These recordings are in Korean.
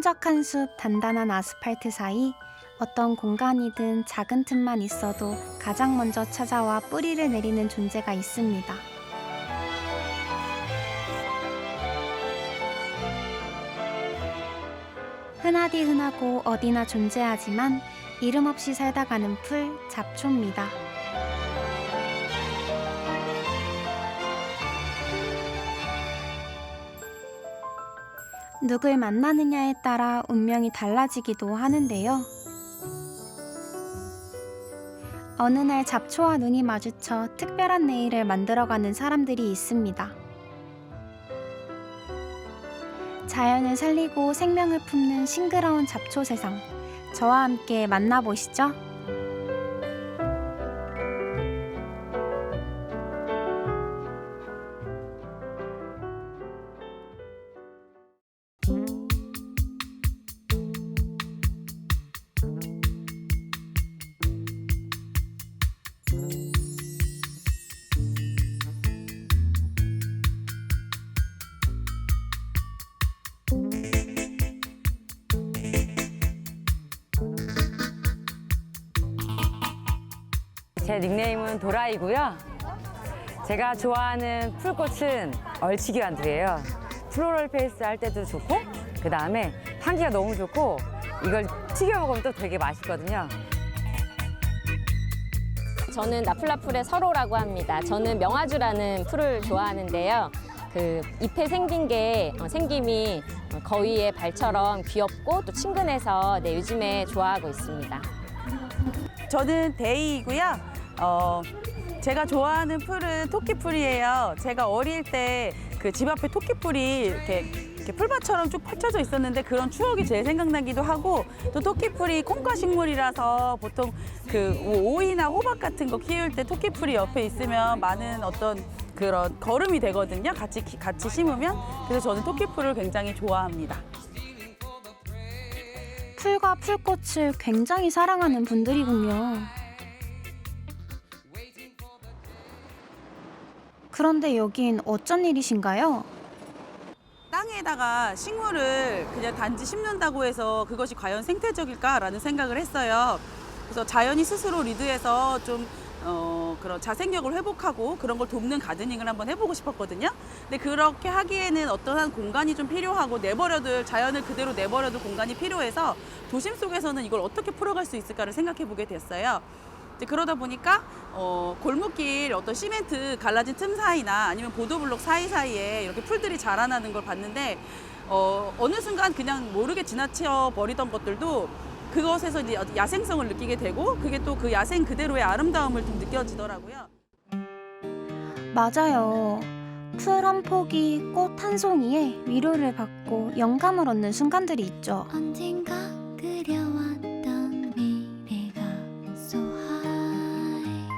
한적한 숲, 단단한 아스팔트 사이 어떤 공간이든 작은 틈만 있어도 가장 먼저 찾아와 뿌리를 내리는 존재가 있습니다. 흔하디 흔하고 어디나 존재하지만 이름 없이 살다가는 풀, 잡초입니다. 누굴 만나느냐에 따라 운명이 달라지기도 하는데요. 어느 날 잡초와 눈이 마주쳐 특별한 내일을 만들어가는 사람들이 있습니다. 자연을 살리고 생명을 품는 싱그러운 잡초 세상. 저와 함께 만나보시죠. 제 닉네임은 도라이고요. 제가 좋아하는 풀꽃은 얼치기란두예요. 플로럴 페이스 할 때도 좋고, 그 다음에 향기가 너무 좋고, 이걸 튀겨 먹으면 또 되게 맛있거든요. 저는 나플라풀의 서로라고 합니다. 저는 명아주라는 풀을 좋아하는데요. 그 잎에 생긴 게 생김이 거위의 발처럼 귀엽고 또 친근해서 요즘에 좋아하고 있습니다. 저는 데이이고요. 제가 좋아하는 풀은 토끼풀이에요. 제가 어릴 때 그 집 앞에 토끼풀이 이렇게 풀밭처럼 쭉 펼쳐져 있었는데 그런 추억이 제일 생각나기도 하고, 또 토끼풀이 콩과 식물이라서 보통 그 오이나 호박 같은 거 키울 때 토끼풀이 옆에 있으면 많은 어떤 그런 거름이 되거든요. 같이 심으면. 그래서 저는 토끼풀을 굉장히 좋아합니다. 풀과 풀꽃을 굉장히 사랑하는 분들이군요. 그런데 여긴 어쩐 일이신가요? 땅에다가 식물을 그냥 단지 심는다고 해서 그것이 과연 생태적일까라는 생각을 했어요. 그래서 자연이 스스로 리드해서 좀 그런 자생력을 회복하고 그런 걸 돕는 가드닝을 한번 해보고 싶었거든요. 근데 그렇게 하기에는 어떠한 공간이 좀 필요하고 자연을 그대로 내버려둘 공간이 필요해서 도심 속에서는 이걸 어떻게 풀어갈 수 있을까를 생각해 보게 됐어요. 이제 그러다 보니까 골목길 어떤 시멘트 갈라진 틈 사이나 아니면 보도블록 사이사이에 이렇게 풀들이 자라나는 걸 봤는데 어느 순간 그냥 모르게 지나쳐 버리던 것들도 그것에서 이제 야생성을 느끼게 되고, 그게 또 그 야생 그대로의 아름다움을 좀 느껴지더라고요. 맞아요. 풀 한 포기, 꽃 한 송이에 위로를 받고 영감을 얻는 순간들이 있죠. 언젠가 그려왔던 미래가 so high.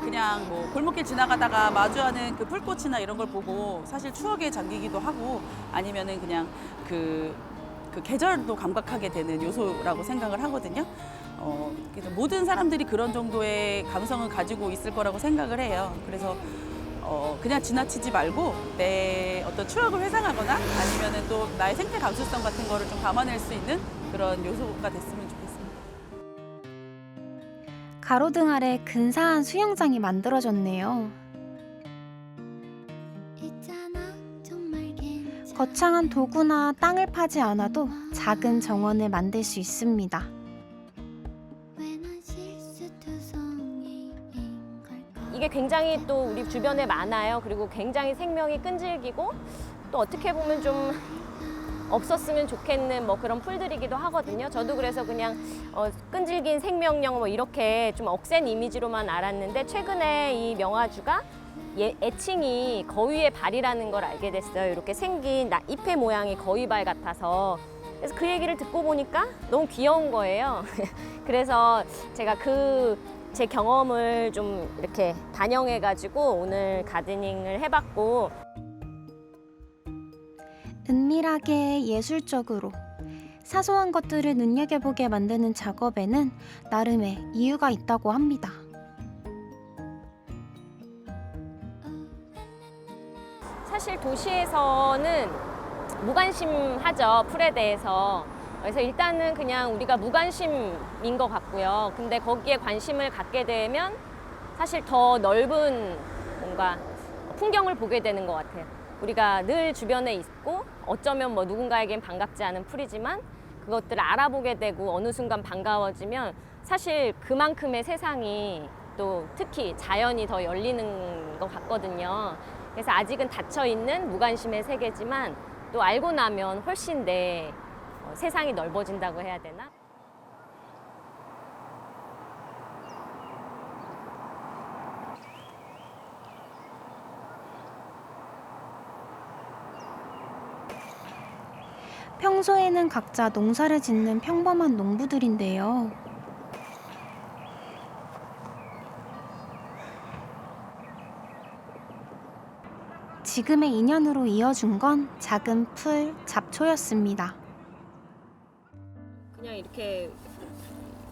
그냥 뭐 골목길 지나가다가 마주하는 그 풀꽃이나 이런 걸 보고 사실 추억에 잠기기도 하고, 아니면은 그냥 그 계절도 감각하게 되는 요소라고 생각을 하거든요. 그래서 모든 사람들이 그런 정도의 감성을 가지고 있을 거라고 생각을 해요. 그래서 그냥 지나치지 말고 내 어떤 추억을 회상하거나 아니면은 또 나의 생태 감수성 같은 거를 좀 담아낼 수 있는 그런 요소가 됐으면 좋겠습니다. 가로등 아래 근사한 수영장이 만들어졌네요. 있잖아 정말 괜찮아. 거창한 도구나 땅을 파지 않아도 작은 정원을 만들 수 있습니다. 왜 난 실수투성이인 걸까. 이게 굉장히 또 우리 주변에 많아요. 그리고 굉장히 생명이 끈질기고 또 어떻게 보면 좀 없었으면 좋겠는 뭐 그런 풀들이기도 하거든요. 저도 그래서 그냥 끈질긴 생명력 뭐 이렇게 좀 억센 이미지로만 알았는데, 최근에 이 명아주가 애칭이 거위의 발이라는 걸 알게 됐어요. 이렇게 생긴 잎의 모양이 거위발 같아서. 그래서 그 얘기를 듣고 보니까 너무 귀여운 거예요. 그래서 제가 제 경험을 좀 이렇게 반영해가지고 오늘 가드닝을 해봤고, 은밀하게 예술적으로 사소한 것들을 눈여겨보게 만드는 작업에는 나름의 이유가 있다고 합니다. 사실 도시에서는 무관심하죠, 풀에 대해서. 그래서 일단은 그냥 우리가 무관심인 것 같고요. 근데 거기에 관심을 갖게 되면 사실 더 넓은 뭔가 풍경을 보게 되는 것 같아요. 우리가 늘 주변에 있고 어쩌면 뭐 누군가에겐 반갑지 않은 풀이지만 그것들을 알아보게 되고 어느 순간 반가워지면 사실 그만큼의 세상이 또 특히 자연이 더 열리는 것 같거든요. 그래서 아직은 닫혀있는 무관심의 세계지만 또 알고 나면 훨씬 세상이 넓어진다고 해야 되나? 평소에는 각자 농사를 짓는 평범한 농부들인데요. 지금의 인연으로 이어준 건 작은 풀, 잡초였습니다. 그냥 이렇게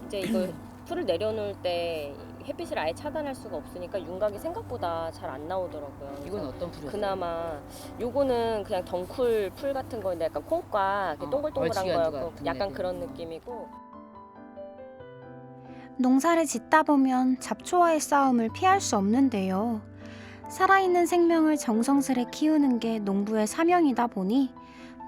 이제 이걸 풀을 내려놓을 때 햇빛을 아예 차단할 수가 없으니까 윤곽이 생각보다 잘 안 나오더라고요. 이건 어떤 풀이었어요? 그나마 요거는 그냥 덩쿨 풀 같은 거인데 약간 콩과 이렇게 동글동글한 얼치기 안주 거였고 같은 약간 애들. 그런 느낌이고. 농사를 짓다 보면 잡초와의 싸움을 피할 수 없는데요. 살아있는 생명을 정성스레 키우는 게 농부의 사명이다 보니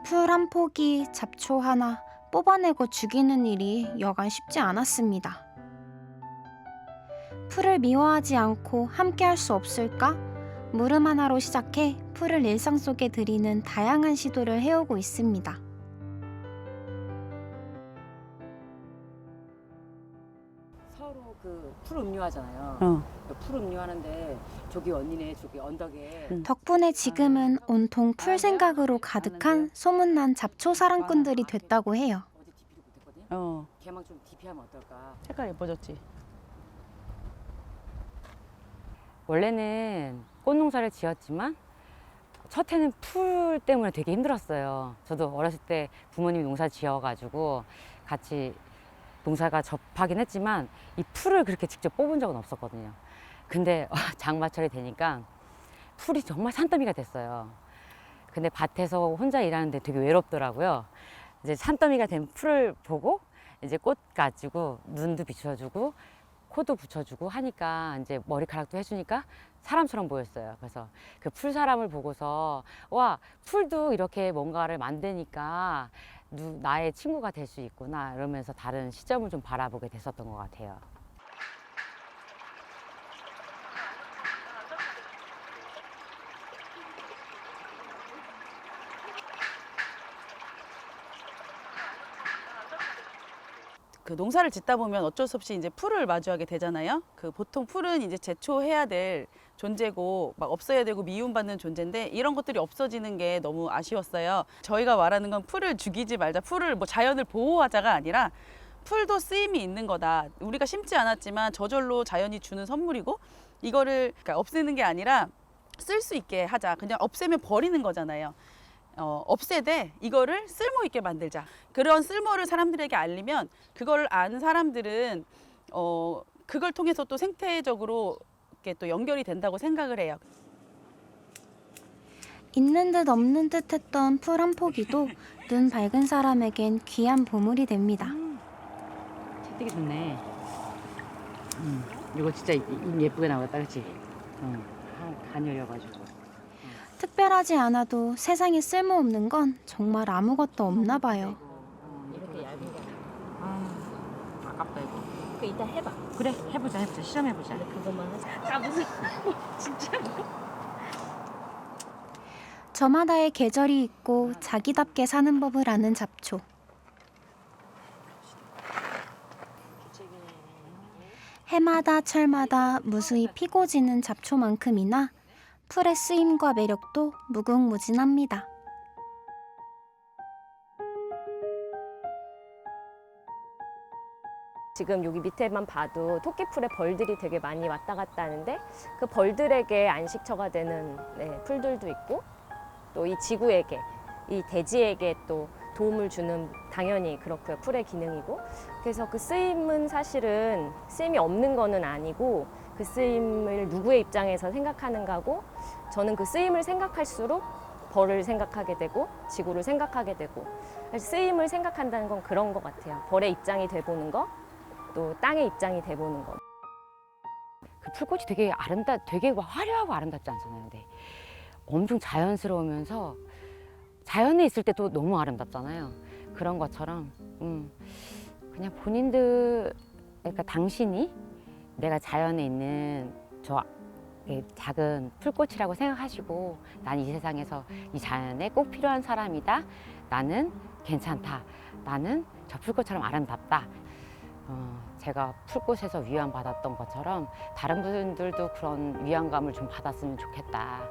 풀 한 포기, 잡초 하나 뽑아내고 죽이는 일이 여간 쉽지 않았습니다. 풀을 미워하지 않고 함께 할 수 없을까? 물음 하나로 시작해 풀을 일상 속에 들이는 다양한 시도를 해오고 있습니다. 서로 그 풀 음료하잖아요. 어. 풀 음료하는데 저기 언니네 저기 언덕에 덕분에 지금은 온통 풀 생각으로 가득한 소문난 잡초 사랑꾼들이 됐다고 해요. 어제 DP를 못했거든요. 어. 걔만 좀 DP하면 어떨까? 색깔 예뻐졌지. 원래는 꽃농사를 지었지만 첫 해는 풀 때문에 되게 힘들었어요. 저도 어렸을 때 부모님이 농사 지어가지고 같이 농사가 접하긴 했지만 이 풀을 그렇게 직접 뽑은 적은 없었거든요. 근데 장마철이 되니까 풀이 정말 산더미가 됐어요. 근데 밭에서 혼자 일하는데 되게 외롭더라고요. 이제 산더미가 된 풀을 보고 이제 꽃 가지고 눈도 비춰주고 코도 붙여주고 하니까 이제 머리카락도 해주니까 사람처럼 보였어요. 그래서 그 풀 사람을 보고서 와, 풀도 이렇게 뭔가를 만드니까 나의 친구가 될 수 있구나 이러면서 다른 시점을 좀 바라보게 됐었던 것 같아요. 그 농사를 짓다 보면 어쩔 수 없이 이제 풀을 마주하게 되잖아요. 그 보통 풀은 이제 제초해야 될 존재고 막 없어야 되고 미움받는 존재인데 이런 것들이 없어지는 게 너무 아쉬웠어요. 저희가 말하는 건 풀을 죽이지 말자, 풀을 뭐 자연을 보호하자가 아니라 풀도 쓰임이 있는 거다. 우리가 심지 않았지만 저절로 자연이 주는 선물이고 이거를 그러니까 없애는 게 아니라 쓸 수 있게 하자. 그냥 없애면 버리는 거잖아요. 없애되 이거를 쓸모 있게 만들자. 그런 쓸모를 사람들에게 알리면 그걸 아는 사람들은 그걸 통해서 또 생태적으로 이렇게 또 연결이 된다고 생각을 해요. 있는 듯 없는 듯 했던 풀 한 포기도 눈 밝은 사람에겐 귀한 보물이 됩니다. 채찍이 좋네. 이거 진짜 예쁘게 나왔다, 그렇지? 가녀려가지고. 특별하지 않아도 세상에 쓸모없는 건 정말 아무것도 없나 봐요. 이렇게 얇은 거. 아깝다 이거. 그 이따 해봐. 그래, 해보자, 실험해보자. 그것만 하자. 아 무슨 저마다의 계절이 있고 자기답게 사는 법을 아는 잡초. 해마다 철마다 무수히 피고 지는 잡초만큼이나 풀의 쓰임과 매력도 무궁무진합니다. 지금 여기 밑에만 봐도 토끼풀에 벌들이 되게 많이 왔다 갔다 하는데 그 벌들에게 안식처가 되는 풀들도 있고 또 이 지구에게 이 대지에게 또 도움을 주는 당연히 그렇고요. 풀의 기능이고 그래서 그 쓰임은 사실은 쓰임이 없는 거는 아니고 그 쓰임을 누구의 입장에서 생각하는가고 저는 그 쓰임을 생각할수록 벌을 생각하게 되고 지구를 생각하게 되고 쓰임을 생각한다는 건 그런 것 같아요. 벌의 입장이 돼보는 거, 또 땅의 입장이 돼보는 거. 그 풀꽃이 되게 막 화려하고 아름답지 않잖아요. 근데 엄청 자연스러우면서 자연에 있을 때도 너무 아름답잖아요. 그런 것처럼 그냥 본인들, 그러니까 당신이 내가 자연에 있는 저 작은 풀꽃이라고 생각하시고 난 이 세상에서 이 자연에 꼭 필요한 사람이다. 나는 괜찮다. 나는 저 풀꽃처럼 아름답다. 제가 풀꽃에서 위안받았던 것처럼 다른 분들도 그런 위안감을 좀 받았으면 좋겠다.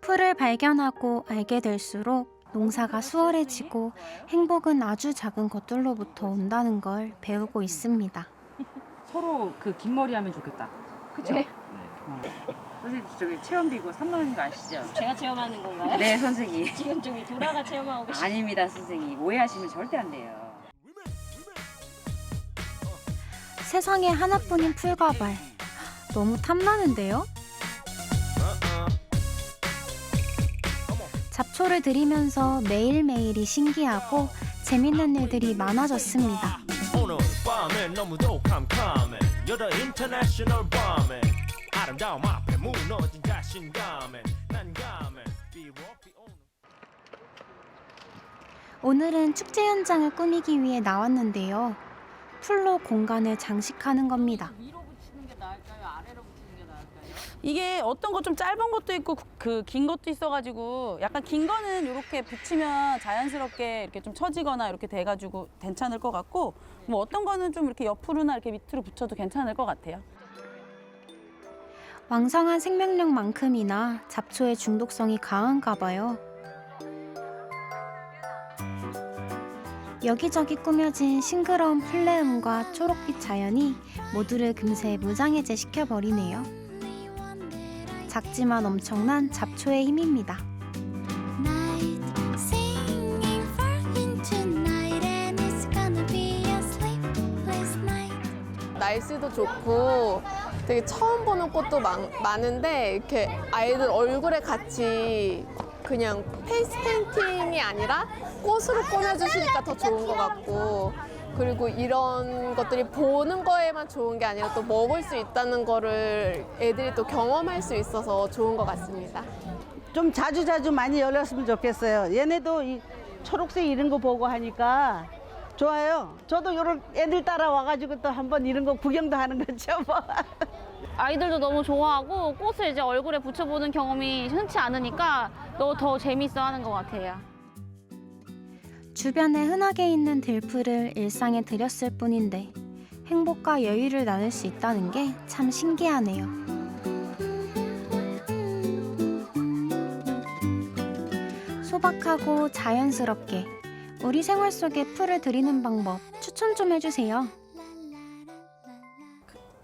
풀을 발견하고 알게 될수록 농사가 수월해지고 행복은 아주 작은 것들로부터 온다는 걸 배우고 있습니다. 서로 그 긴 머리 하면 좋겠다. 그쵸? 네. 선생님 저기 체험비고 3만 원인 거 아시죠? 제가 체험하는 건가요? 네, 선생님. 지금 좀 돌아가 체험하고 계시죠? 아닙니다, 선생님. 오해하시면 절대 안 돼요. 세상에 하나뿐인 풀가발. 너무 탐나는데요? 잡초를 들이면서 매일매일이 신기하고 재밌는 일들이 많아졌습니다. 오늘 밤에 너무도 캄캄해 You're the international bombing 아름다움 앞에 무너진 자신감에 난감해 오늘은 축제 현장을 꾸미기 위해 나왔는데요. 풀로 공간을 장식하는 겁니다. 이게 어떤 거 좀 짧은 것도 있고 그 긴 것도 있어가지고 약간 긴 거는 이렇게 붙이면 자연스럽게 이렇게 좀 처지거나 이렇게 돼가지고 괜찮을 것 같고 뭐 어떤 거는 좀 이렇게 옆으로나 이렇게 밑으로 붙여도 괜찮을 것 같아요. 왕성한 생명력만큼이나 잡초의 중독성이 강한가 봐요. 여기저기 꾸며진 싱그러운 플레음과 초록빛 자연이 모두를 금세 무장해제 시켜버리네요. 작지만 엄청난 잡초의 힘입니다. Night, singing far into night, and it's gonna be a sleepless night. 날씨도 좋고 되게 처음 보는 꽃도 많은데 이렇게 아이들 얼굴에 같이 그냥 페이스 페인팅이 아니라 꽃으로 꾸며주시니까 더 좋은 것 같고 그리고 이런 것들이 보는 거에만 좋은 게 아니라 또 먹을 수 있다는 거를 애들이 또 경험할 수 있어서 좋은 것 같습니다. 좀 자주자주 많이 열렸으면 좋겠어요. 얘네도 이 초록색 이런 거 보고 하니까 좋아요. 저도 이런 애들 따라와가지고 또 한번 이런 거 구경도 하는 거죠. 뭐. 아이들도 너무 좋아하고 꽃을 이제 얼굴에 붙여보는 경험이 흔치 않으니까 더 재밌어 하는 것 같아요. 주변에 흔하게 있는 들풀을 일상에 들였을 뿐인데 행복과 여유를 나눌 수 있다는 게 참 신기하네요. 소박하고 자연스럽게 우리 생활 속에 풀을 들이는 방법 추천 좀 해주세요.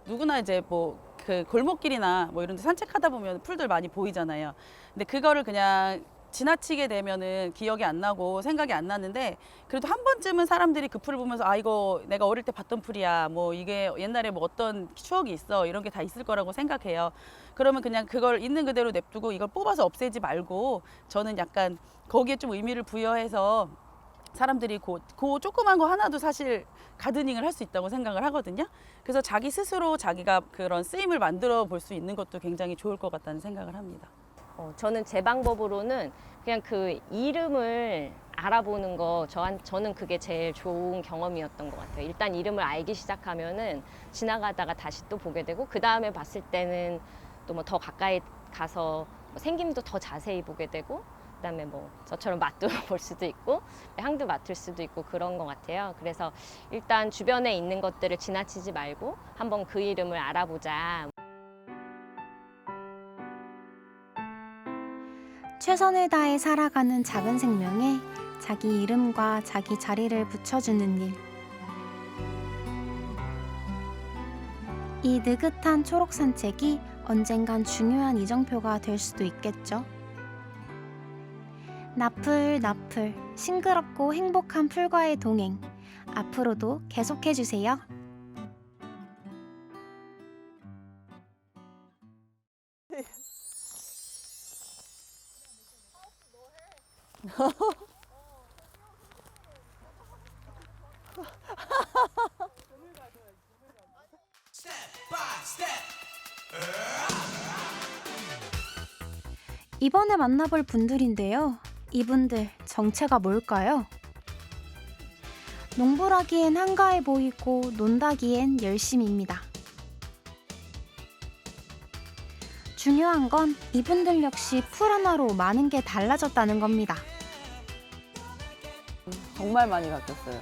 누구나 이제 뭐 그 골목길이나 뭐 이런 데 산책하다 보면 풀들 많이 보이잖아요. 근데 그거를 그냥 지나치게 되면은 기억이 안 나고 생각이 안 나는데 그래도 한 번쯤은 사람들이 그 풀을 보면서 아 이거 내가 어릴 때 봤던 풀이야 뭐 이게 옛날에 뭐 어떤 추억이 있어 이런 게 다 있을 거라고 생각해요. 그러면 그냥 그걸 있는 그대로 냅두고 이걸 뽑아서 없애지 말고 저는 약간 거기에 좀 의미를 부여해서 사람들이 그 조그만 거 하나도 사실 가드닝을 할 수 있다고 생각을 하거든요. 그래서 자기 스스로 자기가 그런 쓰임을 만들어 볼 수 있는 것도 굉장히 좋을 것 같다는 생각을 합니다. 저는 제 방법으로는 그냥 그 이름을 알아보는 거 저는 그게 제일 좋은 경험이었던 것 같아요. 일단 이름을 알기 시작하면은 지나가다가 다시 또 보게 되고 그 다음에 봤을 때는 또 뭐 더 가까이 가서 생김도 더 자세히 보게 되고 그다음에 뭐 저처럼 맛도 볼 수도 있고 향도 맡을 수도 있고 그런 것 같아요. 그래서 일단 주변에 있는 것들을 지나치지 말고 한번 그 이름을 알아보자. 최선을 다해 살아가는 작은 생명에 자기 이름과 자기 자리를 붙여주는 일. 이 느긋한 초록 산책이 언젠간 중요한 이정표가 될 수도 있겠죠. 나풀 나풀 싱그럽고 행복한 풀과의 동행 앞으로도 계속해주세요. 이번에 만나볼 분들인데요. 이분들 정체가 뭘까요? 농부라기엔 한가해 보이고 논다기엔 열심입니다. 중요한 건 이분들 역시 풀 하나로 많은 게 달라졌다는 겁니다. 정말 많이 바뀌었어요.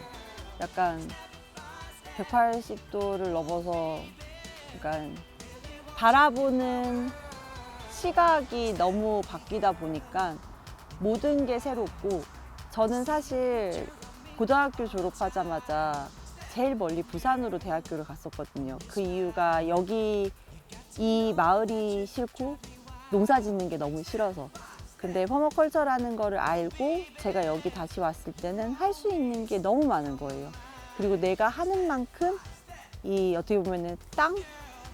약간 180도를 넘어서 약간 바라보는 시각이 너무 바뀌다 보니까 모든 게 새롭고, 저는 사실 고등학교 졸업하자마자 제일 멀리 부산으로 대학교를 갔었거든요. 그 이유가 여기 이 마을이 싫고 농사 짓는 게 너무 싫어서. 근데 퍼머컬처라는 거를 알고 제가 여기 다시 왔을 때는 할 수 있는 게 너무 많은 거예요. 그리고 내가 하는 만큼 이 어떻게 보면은 땅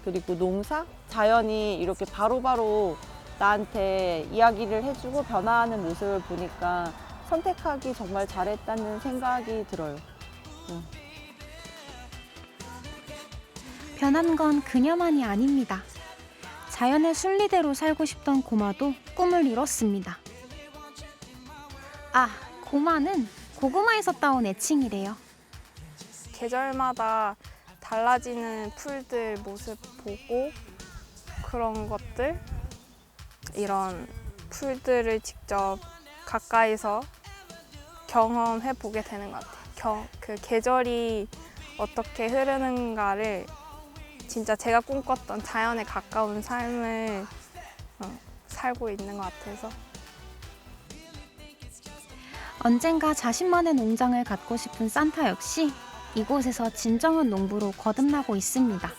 그리고 농사, 자연이 이렇게 바로바로 나한테 이야기를 해주고 변화하는 모습을 보니까 선택하기 정말 잘했다는 생각이 들어요. 변한 건 그녀만이 아닙니다. 자연의 순리대로 살고 싶던 고마도 꿈을 이뤘습니다. 아, 고마는 고구마에서 따온 애칭이래요. 계절마다 달라지는 풀들 모습 보고 그런 것들, 이런 풀들을 직접 가까이서 경험해 보게 되는 것 같아요. 그 계절이 어떻게 흐르는가를 진짜 제가 꿈꿨던 자연에 가까운 삶을 살고 있는 것 같아서. 언젠가 자신만의 농장을 갖고 싶은 산타 역시 이곳에서 진정한 농부로 거듭나고 있습니다.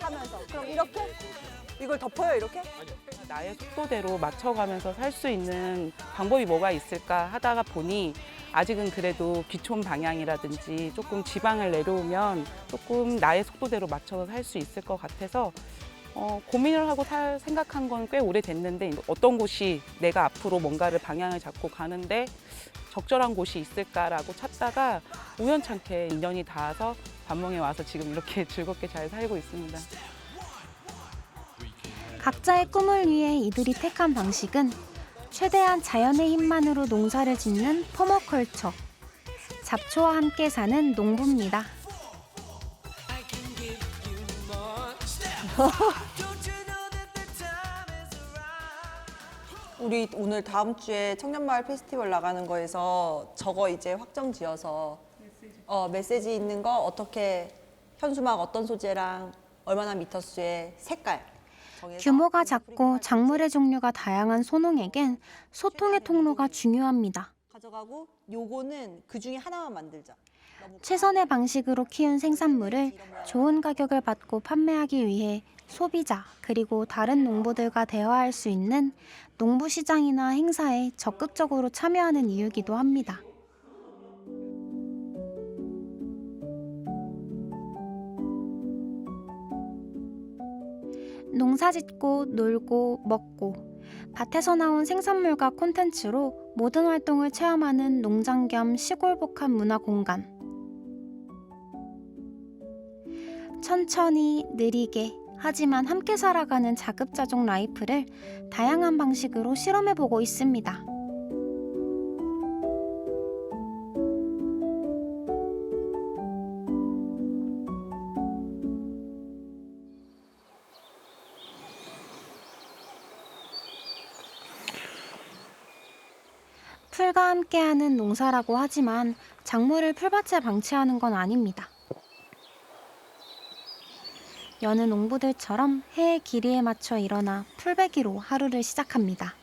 하면서 그럼 이렇게? 이걸 덮어요, 이렇게? 나의 속도대로 맞춰가면서 살 수 있는 방법이 뭐가 있을까 하다가 보니 아직은 그래도 기촌 방향이라든지 조금 지방을 내려오면 조금 나의 속도대로 맞춰서 살 수 있을 것 같아서 고민을 하고 생각한 건 꽤 오래됐는데, 어떤 곳이 내가 앞으로 뭔가를 방향을 잡고 가는데 적절한 곳이 있을까라고 찾다가 우연찮게 인연이 닿아서 반몽에 와서 지금 이렇게 즐겁게 잘 살고 있습니다. 각자의 꿈을 위해 이들이 택한 방식은 최대한 자연의 힘만으로 농사를 짓는 퍼머컬처. 잡초와 함께 사는 농부입니다. 우리 오늘 다음 주에 청년마을 페스티벌 나가는 거에서 저거 이제 확정 지어서 메시지 있는 거 어떻게 현수막 어떤 소재랑 얼마나 미터수의 색깔 정해서 규모가 작고 작물의 종류가 다양한 소농에겐 소통의 통로가 중요합니다. 가져가고 요거는 그 중에 하나만 만들자. 최선의 방식으로 키운 생산물을 좋은 가격을 받고 판매하기 위해 소비자 그리고 다른 농부들과 대화할 수 있는 농부 시장이나 행사에 적극적으로 참여하는 이유이기도 합니다. 농사 짓고 놀고 먹고 밭에서 나온 생산물과 콘텐츠로 모든 활동을 체험하는 농장 겸 시골 복합 문화 공간. 천천히 느리게 하지만 함께 살아가는 자급자족 라이프를 다양한 방식으로 실험해보고 있습니다. 풀과 함께하는 농사라고 하지만 작물을 풀밭에 방치하는 건 아닙니다. 여느 농부들처럼 해의 길이에 맞춰 일어나 풀베기로 하루를 시작합니다.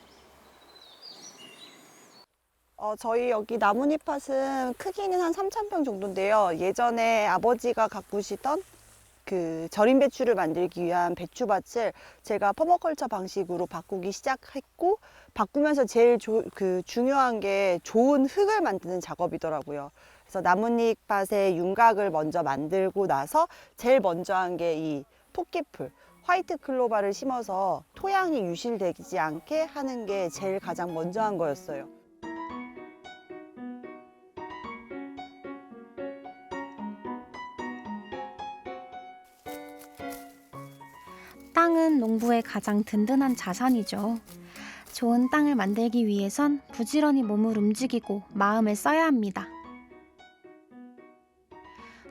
저희 여기 나뭇잎 밭은 크기는 한 3,000평 정도인데요. 예전에 아버지가 가꾸시던 그 절임 배추를 만들기 위한 배추밭을 제가 퍼머컬처 방식으로 바꾸기 시작했고, 바꾸면서 제일 중요한 게 좋은 흙을 만드는 작업이더라고요. 그래서 나뭇잎 밭에 윤곽을 먼저 만들고 나서 제일 먼저 한 게 이 토끼풀, 화이트 클로바를 심어서 토양이 유실되지 않게 하는 게 제일 가장 먼저 한 거였어요. 땅은 농부의 가장 든든한 자산이죠. 좋은 땅을 만들기 위해선 부지런히 몸을 움직이고 마음을 써야 합니다.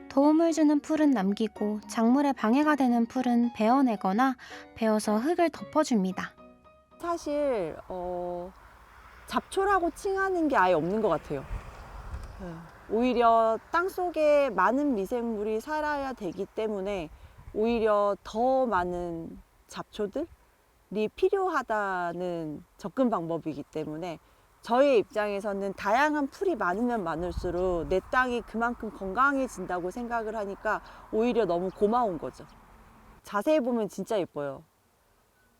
도움을 주는 풀은 남기고 작물에 방해가 되는 풀은 베어내거나 베어서 흙을 덮어줍니다. 사실 잡초라고 칭하는 게 아예 없는 것 같아요. 오히려 땅속에 많은 미생물이 살아야 되기 때문에 오히려 더 많은 잡초들이 필요하다는 접근 방법이기 때문에 저의 입장에서는 다양한 풀이 많으면 많을수록 내 땅이 그만큼 건강해진다고 생각을 하니까 오히려 너무 고마운 거죠. 자세히 보면 진짜 예뻐요.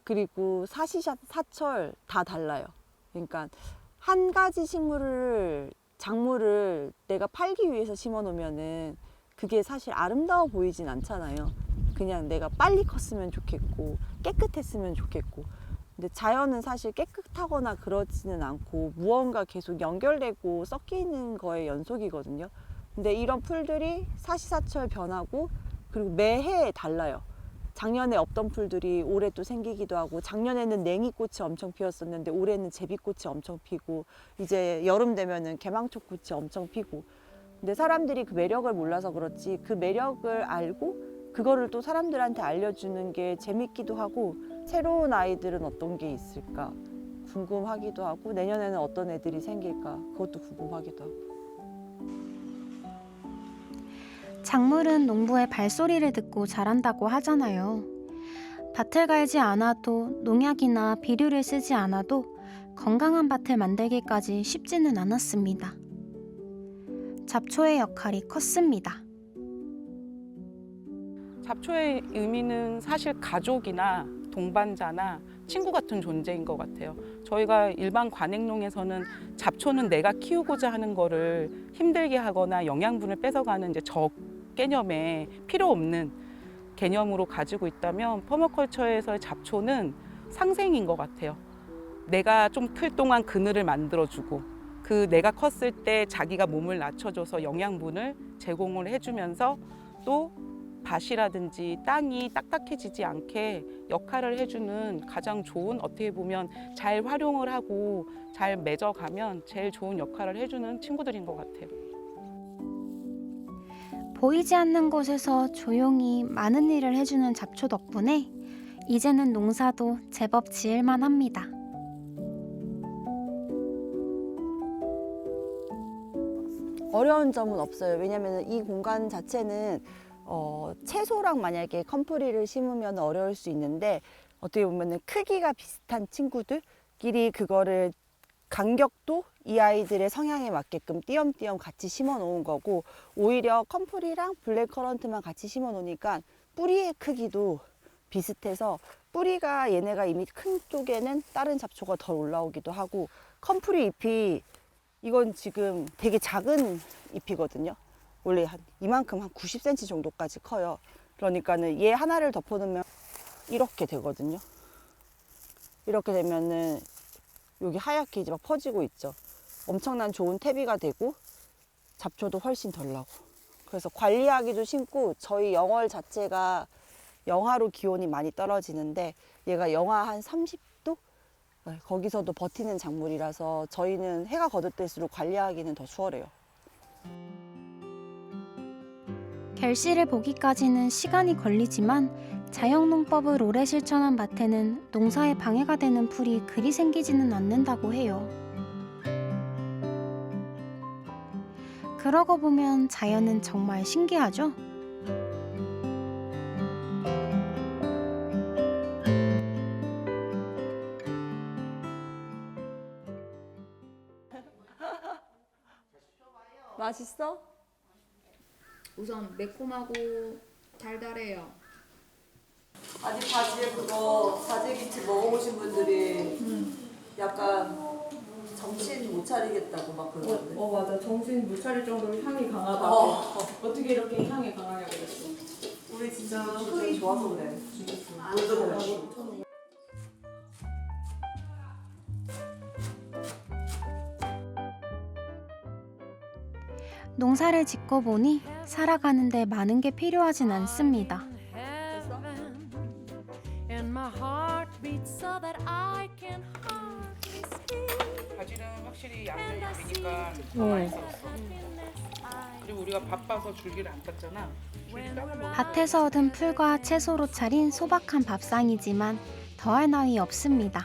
그리고 사시샷, 사철 다 달라요. 그러니까 한 가지 작물을 내가 팔기 위해서 심어 놓으면은 그게 사실 아름다워 보이진 않잖아요. 그냥 내가 빨리 컸으면 좋겠고 깨끗했으면 좋겠고. 근데 자연은 사실 깨끗하거나 그러지는 않고 무언가 계속 연결되고 섞이는 거의 연속이거든요. 근데 이런 풀들이 사시사철 변하고 그리고 매해 달라요. 작년에 없던 풀들이 올해 또 생기기도 하고, 작년에는 냉이꽃이 엄청 피었었는데 올해는 제비꽃이 엄청 피고, 이제 여름 되면은 개망초꽃이 엄청 피고. 근데 사람들이 그 매력을 몰라서 그렇지 그 매력을 알고 그거를 또 사람들한테 알려주는 게 재밌기도 하고, 새로운 아이들은 어떤 게 있을까 궁금하기도 하고, 내년에는 어떤 애들이 생길까 그것도 궁금하기도 하고. 작물은 농부의 발소리를 듣고 자란다고 하잖아요. 밭을 갈지 않아도 농약이나 비료를 쓰지 않아도 건강한 밭을 만들기까지 쉽지는 않았습니다. 잡초의 역할이 컸습니다. 잡초의 의미는 사실 가족이나 동반자나 친구 같은 존재인 것 같아요. 저희가 일반 관행농에서는 잡초는 내가 키우고자 하는 거를 힘들게 하거나 영양분을 뺏어가는 이제 적 개념에 필요 없는 개념으로 가지고 있다면, 퍼머컬처에서의 잡초는 상생인 것 같아요. 내가 좀 클 동안 그늘을 만들어주고, 그 내가 컸을 때 자기가 몸을 낮춰줘서 영양분을 제공을 해주면서 또 밭이라든지 땅이 딱딱해지지 않게 역할을 해주는 가장 좋은, 어떻게 보면 잘 활용을 하고 잘 맺어가면 제일 좋은 역할을 해주는 친구들인 것 같아요. 보이지 않는 곳에서 조용히 많은 일을 해주는 잡초 덕분에 이제는 농사도 제법 지을만 합니다. 어려운 점은 없어요. 왜냐하면 이 공간 자체는 채소랑 만약에 컴프리를 심으면 어려울 수 있는데, 어떻게 보면 크기가 비슷한 친구들끼리 그거를 간격도 이 아이들의 성향에 맞게끔 띄엄띄엄 같이 심어 놓은 거고, 오히려 컴프리랑 블랙커런트만 같이 심어 놓으니까 뿌리의 크기도 비슷해서 뿌리가 얘네가 이미 큰 쪽에는 다른 잡초가 덜 올라오기도 하고, 컴프리 잎이 이건 지금 되게 작은 잎이거든요. 원래 한 이만큼 한 90cm 정도까지 커요. 그러니까는 얘 하나를 덮어놓으면 이렇게 되거든요. 이렇게 되면은 여기 하얗게 이제 막 퍼지고 있죠. 엄청난 좋은 퇴비가 되고 잡초도 훨씬 덜 나고. 그래서 관리하기도 쉽고, 저희 영월 자체가 영하로 기온이 많이 떨어지는데 얘가 영하 한 30도? 거기서도 버티는 작물이라서 저희는 해가 거듭될수록 관리하기는 더 수월해요. 결실을 보기까지는 시간이 걸리지만 자연농법을 오래 실천한 밭에는 농사에 방해가 되는 풀이 그리 생기지는 않는다고 해요. 그러고 보면 자연은 정말 신기하죠? 맛있어? 우선 매콤하고 달달해요. 아직 바지에 그거 바지김치 먹어보신 분들이 약간 정신 못 차리겠다고 막 그러는데. 맞아. 정신 못 차릴 정도로 향이 강하다고. 어떻게 이렇게 향이 강하냐고 그랬어. 우리 진짜 흥이 좋아서 그래. 농사를 짓고 보니 살아가는데 많은 게 필요하진 않습니다. 확실히 양념이 되니까 맛있었어. 그리고 우리가 바빠서 줄기를 안 땄잖아. 줄기 따로 먹으면 밭에서 얻은 풀과 채소로 차린 소박한 밥상이지만 더할 나위 없습니다.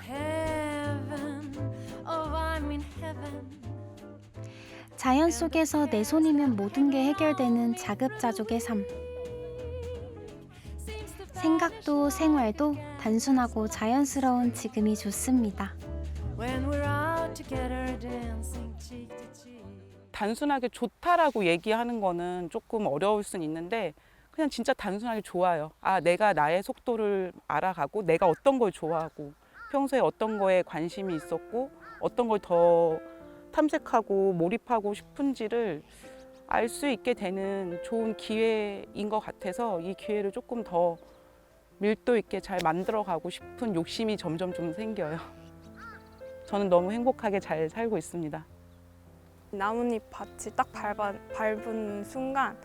자연 속에서 내 손이면 모든 게 해결되는 자급자족의 삶. 생각도 생활도 단순하고 자연스러운 지금이 좋습니다. 단순하게 좋다라고 얘기하는 거는 조금 어려울 순 있는데 그냥 진짜 단순하게 좋아요. 아, 내가 나의 속도를 알아가고 내가 어떤 걸 좋아하고 평소에 어떤 거에 관심이 있었고 어떤 걸 더 탐색하고 몰입하고 싶은지를 알 수 있게 되는 좋은 기회인 것 같아서 이 기회를 조금 더 밀도 있게 잘 만들어가고 싶은 욕심이 점점 좀 생겨요. 저는 너무 행복하게 잘 살고 있습니다. 나뭇잎 밭이 딱 밟은 순간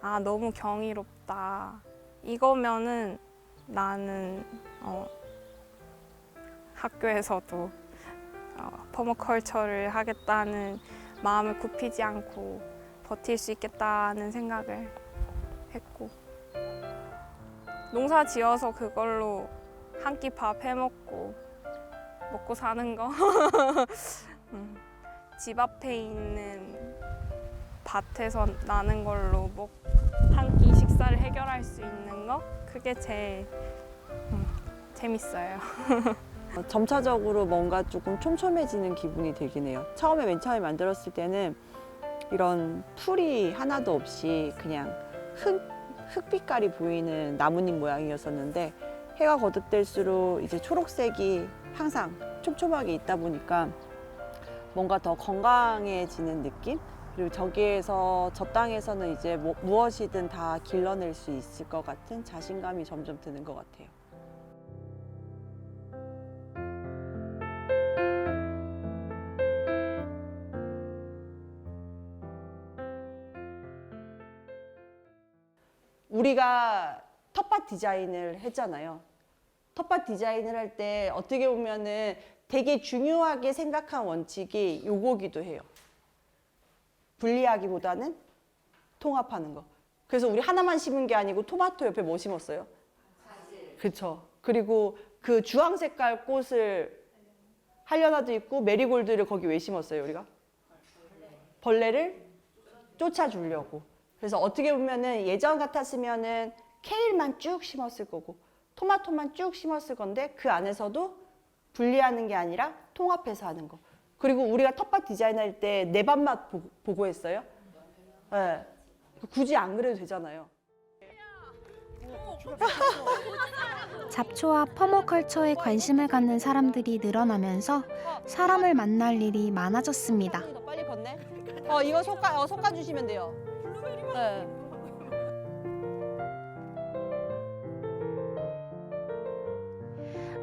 아 너무 경이롭다. 이거면은 나는 학교에서도 퍼머컬처를 하겠다는 마음을 굽히지 않고 버틸 수 있겠다는 생각을 했고 농사 지어서 그걸로 한 끼 밥 해먹고 먹고 사는 거 집 앞에 있는 밭에서 나는 걸로 한 끼 식사를 해결할 수 있는 거 그게 제일 재밌어요. 점차적으로 뭔가 조금 촘촘해지는 기분이 들긴 해요. 맨 처음에 만들었을 때는 이런 풀이 하나도 없이 그냥 흑빛깔이 보이는 나뭇잎 모양이었었는데 해가 거듭될수록 이제 초록색이 항상 촘촘하게 있다 보니까 뭔가 더 건강해지는 느낌? 그리고 저기에서 저 땅에서는 이제 무엇이든 다 길러낼 수 있을 것 같은 자신감이 점점 드는 것 같아요. 우리가 텃밭 디자인을 했잖아요. 텃밭 디자인을 할 때 어떻게 보면은 되게 중요하게 생각한 원칙이 요거기도 해요. 분리하기보다는 통합하는 거. 그래서 우리 하나만 심은 게 아니고 토마토 옆에 뭐 심었어요? 그렇죠. 그리고 그 주황 색깔 꽃을 하려나도 있고 메리골드를 거기 왜 심었어요, 우리가? 벌레를 쫓아주려고. 그래서 어떻게 보면은 예전 같았으면은 케일만 쭉 심었을 거고 토마토만 쭉 심었을 건데 그 안에서도 분리하는 게 아니라 통합해서 하는 거. 그리고 우리가 텃밭 디자인할 때 내 밭맛 보고 했어요. 네. 굳이 안 그래도 되잖아요. 잡초와 퍼머컬처에 관심을 갖는 사람들이 늘어나면서 사람을 만날 일이 많아졌습니다. 더 빨리 걷네. 이거 솎아 주시면 돼요. 네.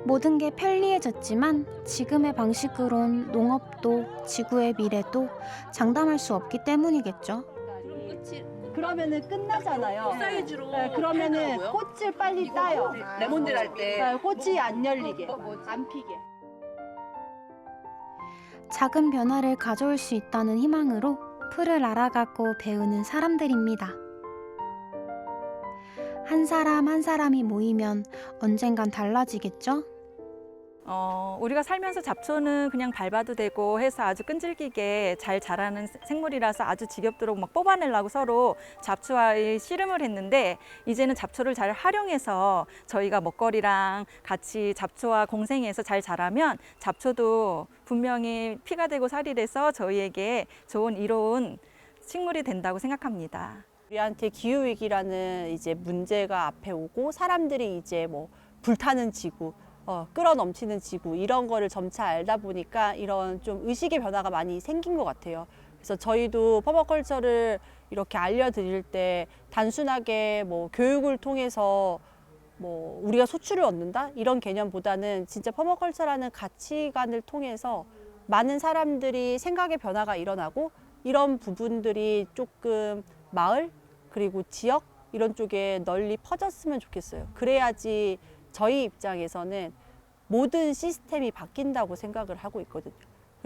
모든 게 편리해졌지만 지금의 방식으론 농업도 지구의 미래도 장담할 수 없기 때문이겠죠. 그러면은 끝나잖아요. 사이즈로. 네, 그러면은 꽃을 빨리 따요. 레몬들 할 때. 네, 꽃이 안 열리게, 안 피게. 작은 변화를 가져올 수 있다는 희망으로 풀을 알아가고 배우는 사람들입니다. 한 사람 한 사람이 모이면 언젠간 달라지겠죠? 우리가 살면서 잡초는 그냥 밟아도 되고 해서 아주 끈질기게 잘 자라는 생물이라서 아주 지겹도록 막 뽑아내려고 서로 잡초와의 씨름을 했는데 이제는 잡초를 잘 활용해서 저희가 먹거리랑 같이 잡초와 공생해서 잘 자라면 잡초도 분명히 피가 되고 살이 돼서 저희에게 좋은 이로운 식물이 된다고 생각합니다. 우리한테 기후 위기라는 이제 문제가 앞에 오고 사람들이 이제 뭐 불타는 지구, 끓어 넘치는 지구 이런 거를 점차 알다 보니까 이런 좀 의식의 변화가 많이 생긴 것 같아요. 그래서 저희도 퍼머컬처를 이렇게 알려드릴 때 단순하게 뭐 교육을 통해서 뭐 우리가 소출을 얻는다 이런 개념보다는 진짜 퍼머컬처라는 가치관을 통해서 많은 사람들이 생각의 변화가 일어나고 이런 부분들이 조금 마을 그리고 지역 이런 쪽에 널리 퍼졌으면 좋겠어요. 그래야지 저희 입장에서는 모든 시스템이 바뀐다고 생각을 하고 있거든요.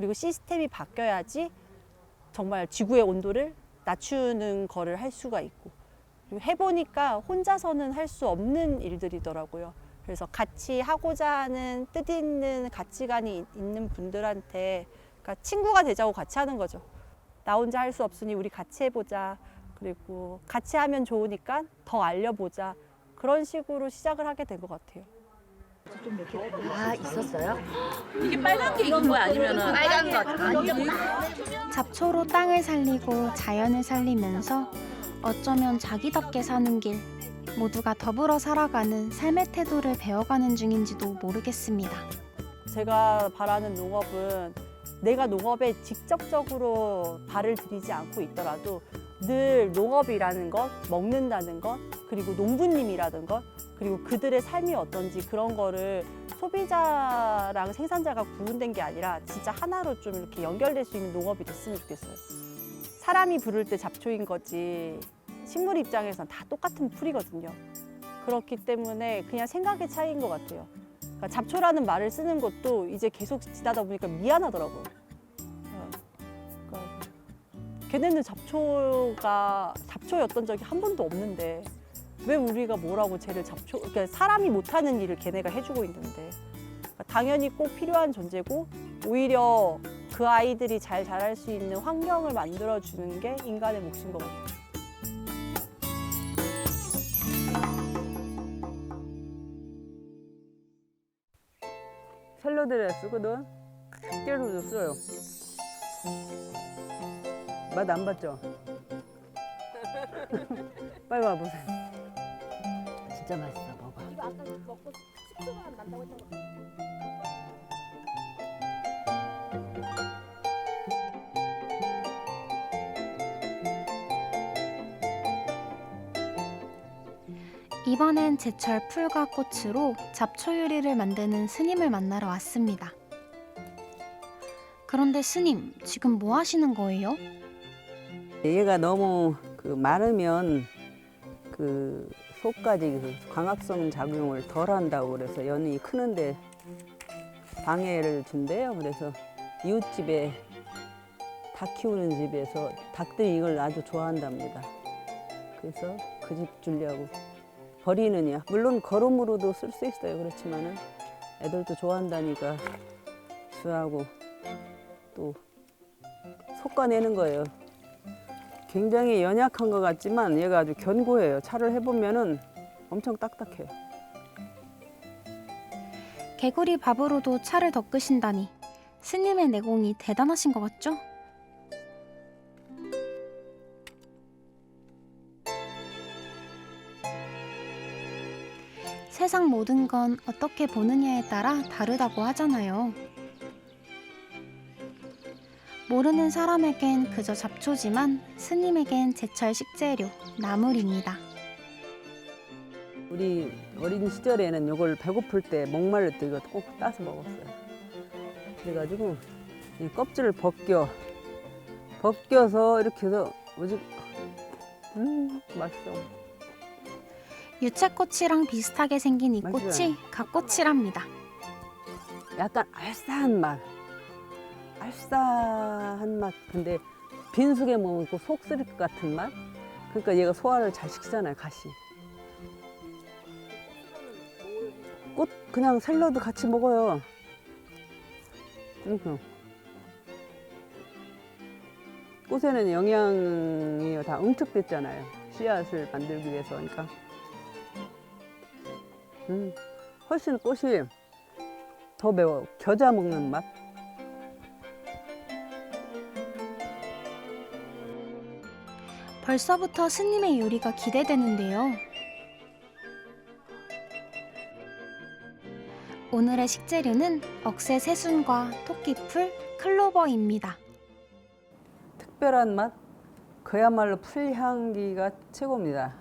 그리고 시스템이 바뀌어야지 정말 지구의 온도를 낮추는 거를 할 수가 있고, 그리고 해보니까 혼자서는 할 수 없는 일들이더라고요. 그래서 같이 하고자 하는 뜻 있는 가치관이 있는 분들한테, 그러니까 친구가 되자고 같이 하는 거죠. 나 혼자 할 수 없으니 우리 같이 해보자. 그리고 같이 하면 좋으니까 더 알려보자. 그런 식으로 시작을 하게 된 것 같아요. 아, 있었어요? 이게 빨간 게 익은 거야 아니면은 빨간 것. 잡초로 땅을 살리고 자연을 살리면서 어쩌면 자기답게 사는 길, 모두가 더불어 살아가는 삶의 태도를 배워가는 중인지도 모르겠습니다. 제가 바라는 농업은 내가 농업에 직접적으로 발을 들이지 않고 있더라도 늘 농업이라는 것, 먹는다는 것, 그리고 농부님이라는 것, 그리고 그들의 삶이 어떤지 그런 거를 소비자랑 생산자가 구분된 게 아니라 진짜 하나로 좀 이렇게 연결될 수 있는 농업이 됐으면 좋겠어요. 사람이 부를 때 잡초인 거지 식물 입장에서는 다 똑같은 풀이거든요. 그렇기 때문에 그냥 생각의 차이인 것 같아요. 그러니까 잡초라는 말을 쓰는 것도 이제 계속 지나다 보니까 미안하더라고요. 그러니까 걔네는 잡초였던 적이 한 번도 없는데 왜 우리가 뭐라고 쟤를 그러니까 사람이 못하는 일을 걔네가 해주고 있는데, 그러니까 당연히 꼭 필요한 존재고 오히려 그 아이들이 잘 자랄 수 있는 환경을 만들어주는 게 인간의 몫인 것 같아요. 샐러드에 쓰거든. 깨로도 써요. 맛 안 봤죠? 빨리 와보세요. 진짜 맛있어. 먹어. 이거 아까 먹고 10초만 난다고 했던 거. 이번엔 제철 풀과 꽃으로 잡초 요리를 만드는 스님을 만나러 왔습니다. 그런데 스님, 지금 뭐 하시는 거예요? 얘가 너무 많으면 속까지 광합성 작용을 덜 한다고 그래서 연이 크는데 방해를 준대요. 그래서 이웃집에 닭 키우는 집에서 닭들이 이걸 아주 좋아한답니다. 그래서 그 집 주려고. 버리느냐. 물론 거름으로도 쓸 수 있어요. 그렇지만은 애들도 좋아한다니까 주하고 또 솎아내는 거예요. 굉장히 연약한 것 같지만 얘가 아주 견고해요. 차를 해보면은 엄청 딱딱해요. 개구리 밥으로도 차를 덮으신다니 스님의 내공이 대단하신 것 같죠? 세상 모든 건 어떻게 보느냐에 따라 다르다고 하잖아요. 모르는 사람에겐 그저 잡초지만 스님에겐 제철 식재료, 나물입니다. 우리 어린 시절에는 이걸 배고플 때 목말릴 때 이거 꼭 따서 먹었어요. 그래가지고 이 껍질을 벗겨서 이렇게 해서 오직 맛있어. 유채꽃이랑 비슷하게 생긴 이 꽃이 맛있어요. 갓꽃이랍니다. 약간 알싸한 맛. 근데 빈속에 먹으면 속 쓰릴 것 같은 맛. 그러니까 얘가 소화를 잘 시키잖아요, 갓이. 꽃 그냥 샐러드 같이 먹어요. 꽃에는 영양이 다 응축됐잖아요. 씨앗을 만들기 위해서. 그러니까 훨씬 꽃이 더 매워. 겨자 먹는 맛. 벌써부터 스님의 요리가 기대되는데요. 오늘의 식재료는 억새 새순과 토끼풀, 클로버입니다. 특별한 맛? 그야말로 풀향기가 최고입니다.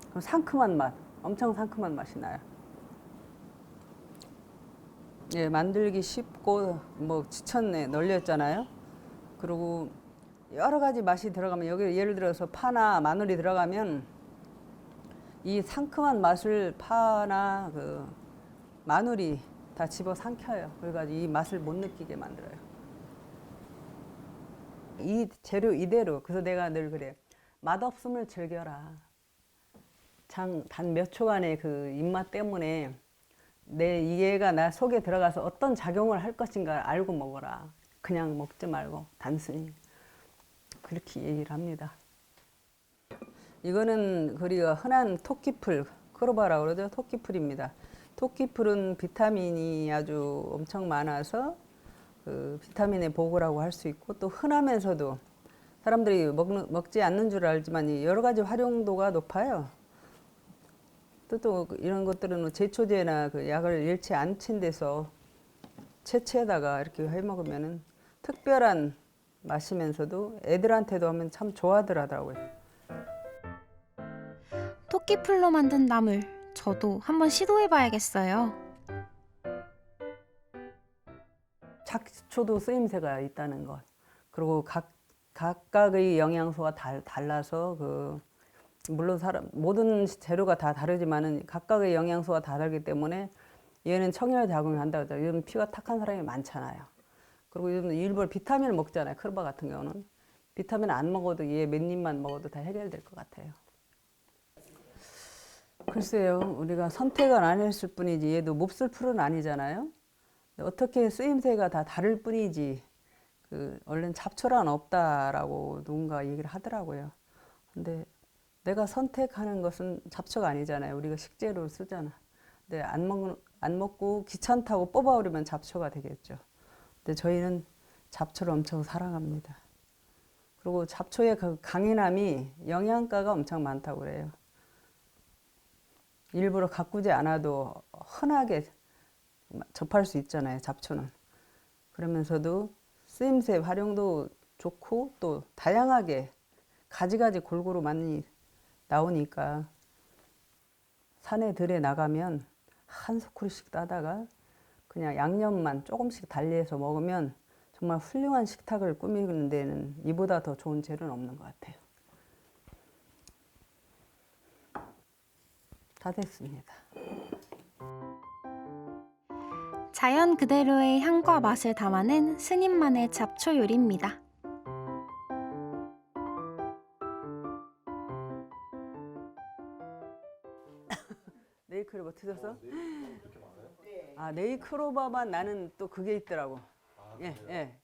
그럼 상큼한 맛, 엄청 상큼한 맛이 나요. 예, 만들기 쉽고 뭐 지천에 널렸잖아요. 그리고 여러 가지 맛이 들어가면 여기 예를 들어서 파나 마늘이 들어가면 이 상큼한 맛을 파나 마늘이 다 집어 삼켜요. 그래가지고 이 맛을 못 느끼게 만들어요. 이 재료 이대로. 그래서 내가 늘 그래. 맛없음을 즐겨라. 단 몇 초간의 그 입맛 때문에 내 이해가 나 속에 들어가서 어떤 작용을 할 것인가 알고 먹어라. 그냥 먹지 말고 단순히. 그렇게 얘기를 합니다. 이거는 우리가 흔한 토끼풀, 크로바라고 그러죠. 토끼풀입니다. 토끼풀은 비타민이 아주 엄청 많아서 그 비타민의 보고라고 할 수 있고 또 흔하면서도 사람들이 먹지 않는 줄 알지만 여러 가지 활용도가 높아요. 또 이런 것들은 제초제나 그 약을 잃지 않친 데서 채취에다가 이렇게 해 먹으면은 특별한 맛이면서도 애들한테도 하면 참 좋아들 하더라고요. 토끼풀로 만든 나물, 저도 한번 시도해봐야겠어요. 잡초도 쓰임새가 있다는 것. 그리고 각각의 영양소가 달라서 물론 모든 재료가 다 다르지만은 각각의 영양소가 다 다르기 때문에 얘는 청열 작용을 한다고 하죠. 요즘 피가 탁한 사람이 많잖아요. 그리고 요즘 일부러 비타민을 먹잖아요. 크로바 같은 경우는. 비타민 안 먹어도 얘 몇 입만 먹어도 다 해결될 것 같아요. 글쎄요. 우리가 선택을 안 했을 뿐이지 얘도 몹쓸 풀은 아니잖아요. 어떻게 쓰임새가 다 다를 뿐이지 원래는 잡초란 없다라고 누군가 얘기를 하더라고요. 근데 내가 선택하는 것은 잡초가 아니잖아요. 우리가 식재료로 쓰잖아. 근데 안 먹고 귀찮다고 뽑아오려면 잡초가 되겠죠. 근데 저희는 잡초를 엄청 사랑합니다. 그리고 잡초의 그 강인함이 영양가가 엄청 많다고 그래요. 일부러 가꾸지 않아도 흔하게 접할 수 있잖아요, 잡초는. 그러면서도 쓰임새 활용도 좋고 또 다양하게 가지가지 골고루 많이 나오니까 산에 들에 나가면 한 소쿠리씩 따다가 그냥 양념만 조금씩 달리해서 먹으면 정말 훌륭한 식탁을 꾸미는 데는 이보다 더 좋은 재료는 없는 것 같아요. 다 됐습니다. 자연 그대로의 향과 맛을 담아낸 스님만의 잡초 요리입니다. 네이크로바 드셨어? 아, 네이크로바만 나는 또 그게 있더라고. 예.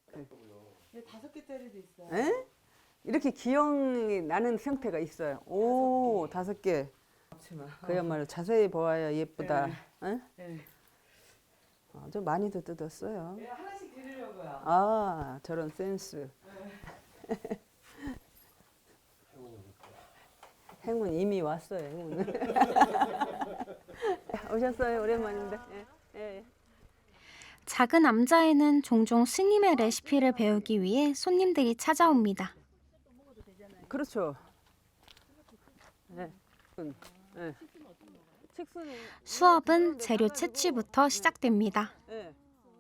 5개짜리도 있어요. 예? 이렇게 기형이 나는 형태가 있어요. 오, 5개. 그야말로 자세히 보아야 예쁘다. 예? 아주 많이도 뜯었어요. 네, 하나씩 드리려고요. 아, 저런 센스. 행운 이미 왔어요. 행운. 오셨어요. 오랜만인데. 예. 작은 암자에는 종종 스님의 레시피를 배우기 위해 손님들이 찾아옵니다. 그렇죠. 네. 네. 수업은 재료 채취부터 시작됩니다. 네.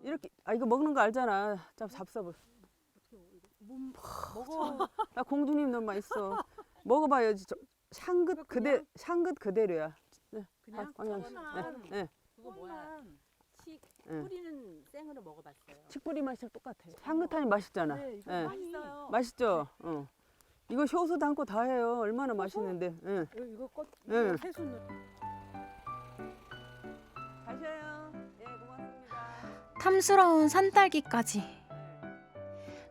이렇게 이거 먹는 거 알잖아. 잡숴볼. 먹어. 나 공주님 너무 맛있어. 먹어봐야지. 향긋 그대로야. 네. 그냥 네. 그거 뭐야? 뿌리는 생으로 먹어봤어요. 칡뿌리 맛이랑 똑같아요. 향긋하니 맛있잖아. 네, 이거 네. 맛있어요. 맛있죠. 이거 효소 담고 다 해요. 얼마나 맛있는데. 네. 이거 꽃 네. 새순. 가셔요. 예, 고맙습니다. 탐스러운 산딸기까지.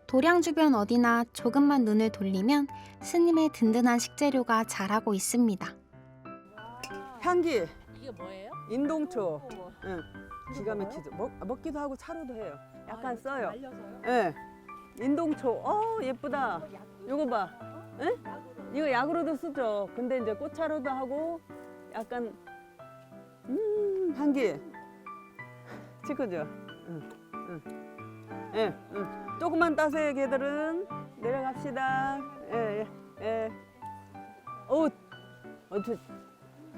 도량 주변 어디나 조금만 눈을 돌리면 스님의 든든한 식재료가 자라고 있습니다. 향기. 이게 뭐예요? 인동초. 응. 기가 막히죠. 먹기도 하고 차로도 해요. 약간 써요. 말려서요? 예. 인동초. 예쁘다. 이거 봐. 예? 이거 약으로도 쓰죠. 근데 이제 꽃차로도 하고 약간 향기. 찍어줘. 응. 예. 조금만 따세요, 걔들은. 내려갑시다. 예.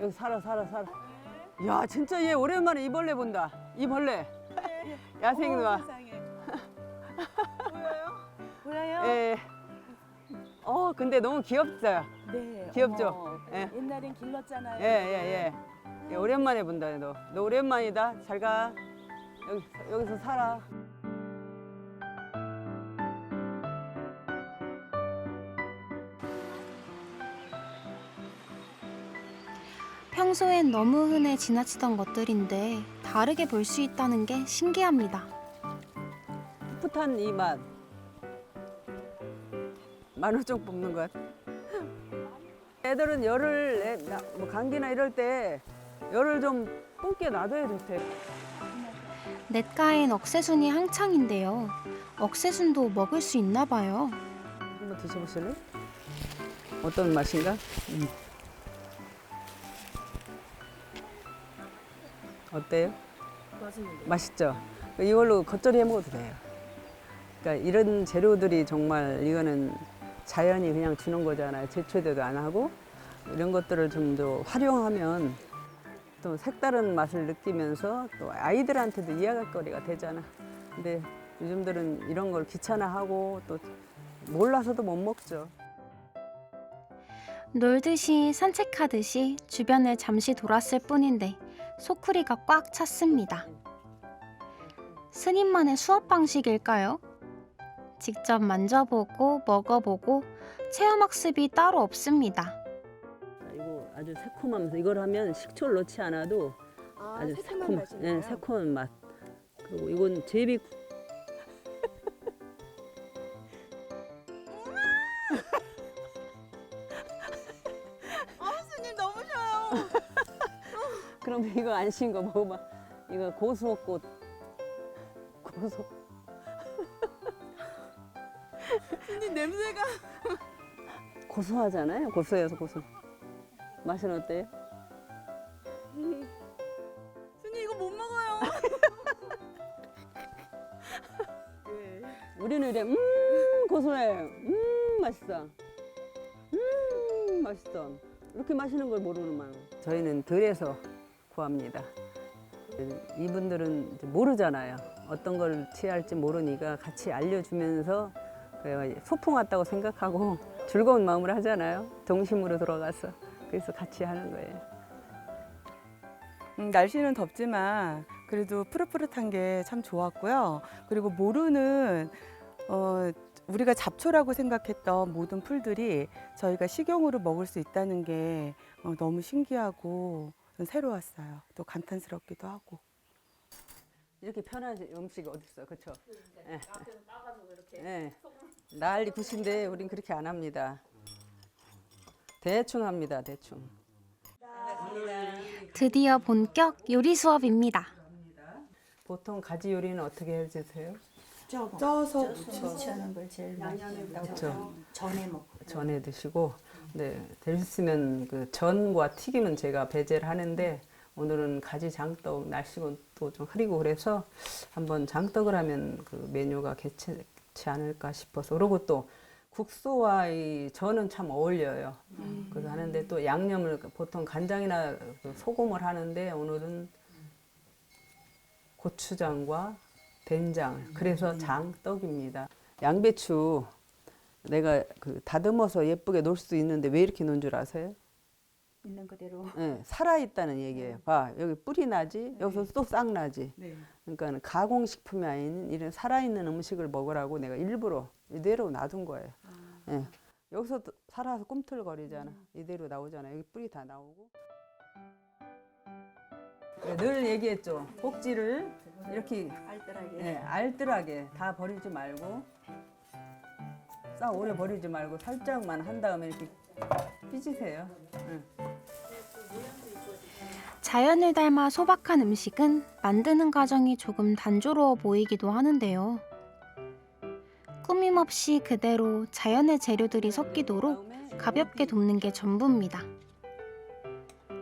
여기 살아. 야, 진짜 얘 오랜만에 이 벌레 본다. 이 벌레. 야생이 와. 보여요? 예. 근데 너무 귀엽죠? 네. 귀엽죠? 어머, 예. 옛날엔 길렀잖아요. 예. 오랜만에 본다, 너. 너 오랜만이다. 잘 가. 여기서 살아. 평소엔 너무 흔해 지나치던 것들인데 다르게 볼 수 있다는 게 신기합니다. 풋풋한 이 맛. 만원씩 뽑는 것. 애들은 열을 뭐 감기나 이럴 때 열을 좀 뿜게 놔둬야 좋대. 냇가엔 억새순이 한창인데요. 억새순도 먹을 수 있나 봐요. 한번 드셔보실래요? 어떤 맛인가? 어때요? 맛있죠? 이걸로 겉절이 해 먹어도 돼요. 그러니까 이런 재료들이 정말 이거는 자연이 그냥 주는 거잖아요. 제초제도 안 하고 이런 것들을 좀 더 활용하면 또 색다른 맛을 느끼면서 또 아이들한테도 이야기거리가 되잖아. 근데 요즘들은 이런 걸 귀찮아하고 또 몰라서도 못 먹죠. 놀듯이 산책하듯이 주변을 잠시 돌았을 뿐인데 소쿠리가 꽉 찼습니다. 스님만의 수업 방식일까요? 직접 만져보고 먹어보고 체험학습이 따로 없습니다. 이거 아주 새콤하면서 이걸 하면 식초를 넣지 않아도 아주 예, 새콤한 맛. 그리고 이건 제비 스님 너무 쉬워요. 그럼 이거 안 신 거 먹어봐. 이거 고수꽃. 고수. 스님 냄새가. 고소하잖아요. 고소해서 고소. 맛은 어때요? 스님 이거 못 먹어요. 우리는 이래 고소해. 맛있어. 맛있어. 이렇게 마시는 걸 모르는만. 저희는 들에서 구합니다. 이분들은 이제 모르잖아요. 어떤 걸 취할지 모르니까 같이 알려주면서 소풍 왔다고 생각하고 즐거운 마음으로 하잖아요. 동심으로 들어가서. 그래서 같이 하는 거예요. 날씨는 덥지만 그래도 푸릇푸릇한 게 참 좋았고요. 그리고 모루는 우리가 잡초라고 생각했던 모든 풀들이 저희가 식용으로 먹을 수 있다는 게 너무 신기하고 새로웠어요. 또 감탄스럽기도 하고. 이렇게 편한 음식이 어딨어, 그렇죠? 네. 네. 난리 굿인데 우린 그렇게 안 합니다. 대충 합니다, 대충. 드디어 본격 요리 수업입니다. 보통 가지 요리는 어떻게 해주세요? 쪄서 무치하는 걸 제일 많이 그렇죠. 전에 먹고. 전에 드시고, 네, 될 수 있으면 그 전과 튀김은 제가 배제를 하는데 오늘은 가지 장떡 날씨가 또 좀 흐리고 그래서 한번 장떡을 하면 그 메뉴가 괜찮지 않을까 싶어서. 그리고 또 국소와 이 전은 참 어울려요. 그래서 하는데 또 양념을 보통 간장이나 소금을 하는데 오늘은 고추장과 된장, 그래서 장떡입니다. 양배추 내가 그 다듬어서 예쁘게 놓을 수 있는데 왜 이렇게 놓은 줄 아세요? 있는 그대로. 네, 살아있다는 얘기예요. 봐, 여기 뿌리 나지, 여기서 또 싹 나지. 네. 그러니까 가공식품이 아닌 이런 살아있는 음식을 먹으라고 내가 일부러 이대로 놔둔 거예요. 네. 여기서 살아서 꿈틀거리잖아. 이대로 나오잖아. 여기 뿌리 다 나오고. 네, 늘 얘기했죠. 꼭지를 이렇게 알뜰하게. 네, 알뜰하게 다 버리지 말고 싹 오래 버리지 말고 살짝만 한 다음에 이렇게 삐지세요. 응. 자연을 닮아 소박한 음식은 만드는 과정이 조금 단조로워 보이기도 하는데요. 꾸밈 없이 그대로 자연의 재료들이 섞이도록 가볍게 돕는 게 전부입니다.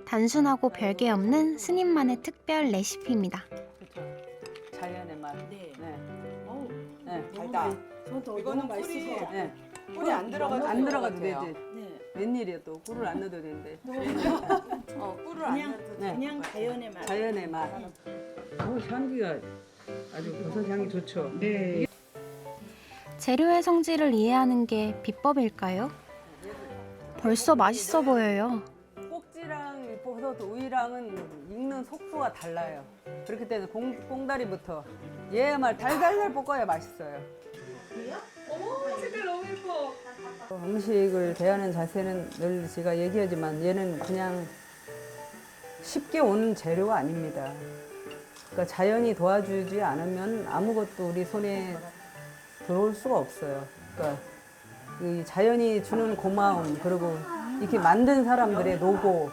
단순하고 별게 없는 스님만의 특별 레시피입니다. 자연의 맛. 네. 네. 네. 달다. 이거는 맛있어서. 네. 꿀이 안 들어가도 안 들어가도 될 것 되지. 네. 웬일이야 또 꿀을 안 넣어도 되는데. 꿀을 안 넣어도 그냥 자연의 맛. 자연의 맛. 향기가 아주 버섯 향이 좋죠. 네. 재료의 성질을 이해하는 게 비법일까요? 벌써 맛있어 보여요. 꼭지랑 버섯 저 우이랑은 익는 속도가 달라요. 그렇기 때문에 꽁다리부터 얘야말 달달달 볶아야 맛있어요. 그래요? 어머, 색깔 너무 예뻐. 음식을 대하는 자세는 늘 제가 얘기하지만 얘는 그냥 쉽게 오는 재료가 아닙니다. 그러니까 자연이 도와주지 않으면 아무것도 우리 손에 들어올 수가 없어요. 그러니까 이 자연이 주는 고마움, 그리고 이렇게 만든 사람들의 노고,